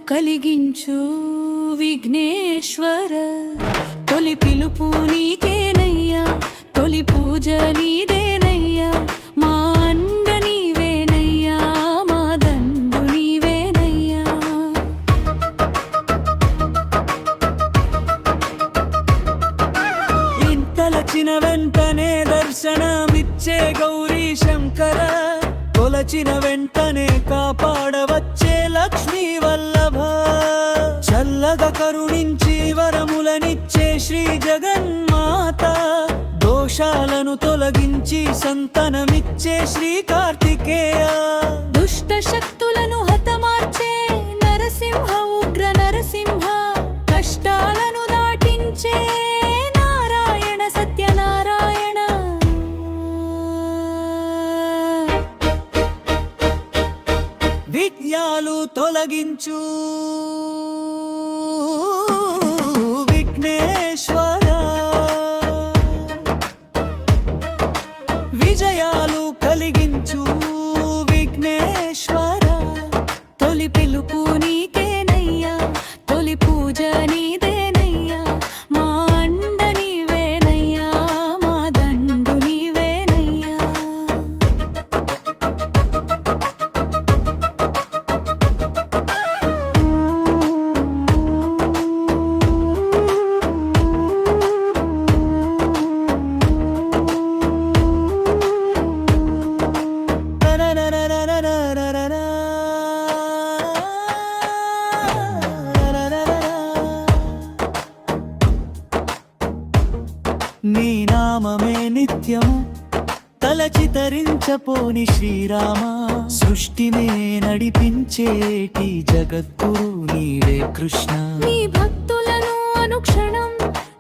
కలిగించు విఘ్నేశ్వర తొలి పిలుపు నీకేనయ్యా తొలి పూజ నీదేనయ్యా మా అండ నీవేనయ్యా మా దండు నీవేనయ్యా ఇంతలచిన వెంటనే దర్శనమిచ్చే గౌరీ శంకర కొలచిన వెంటనే కాపాడవచ్చే లక్ష్మీ వల్లభ చల్లగా కరుణించి వరములనిచ్చే శ్రీ జగన్మాత దోషాలను తొలగించి సంతానమిచ్చే శ్రీ కార్తికేయ దుష్ట శక్తులను హతమార్చే నరసింహ ఉగ్ర నరసింహ కష్టాలను దాటించే నారాయణ సత్యనారాయణ విఘ్నాలు తొలగించు విఘ్నేశ్వర విజయాలు కలిగించు విఘ్నేశ్వర తొలి పిలుపు నీకేనయ్యా తొలి పూజ నీదేనయ్యా మా అండ నీవేనయ్యా మా దండు నీవేనయ్యా నీ నామమే నిత్యము తలచి తరించపోని శ్రీరామ సృష్టినే నడిపించేటి జగద్గురు నీవే కృష్ణ నీ భక్తులను అనుక్షణం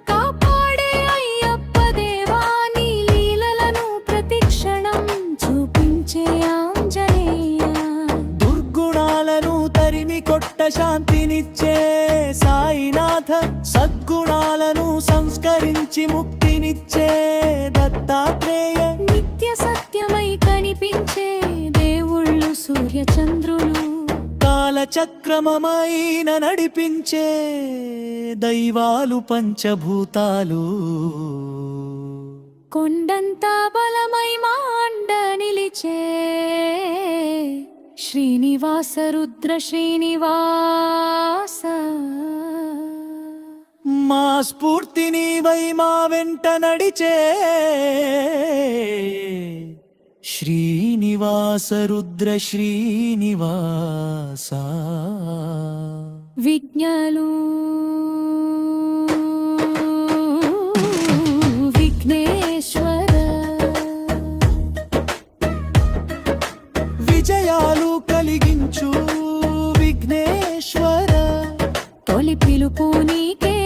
కాపాడే అయ్యప్ప దేవా నీ లీలలను ప్రతిక్షణం చూపించే ఆంజనేయ దుర్గుణాలను తరిమి కొట్ట శాంతినిచ్చే సాయినాథ సద్గుణాలను సంస్కరించి ముక్తినిచ్చే దత్తాత్రేయ నిత్య సత్యమై కనిపించే దేవుళ్ళు సూర్యచంద్రులు కాలచక్రమైన నడిపించే దైవాలు పంచభూతాలు కొండంత బలమై మాండ నిలిచే శ్రీనివాస రుద్ర శ్రీనివాస మా స్ఫూర్తిని వై మా వెంట నడిచే శ్రీనివాస రుద్ర శ్రీనివాస విజ్ఞాలు విఘ్నేశ్వర విజయాలు కలిగించు విఘ్నేశ్వర తొలి పిలుపు నీకే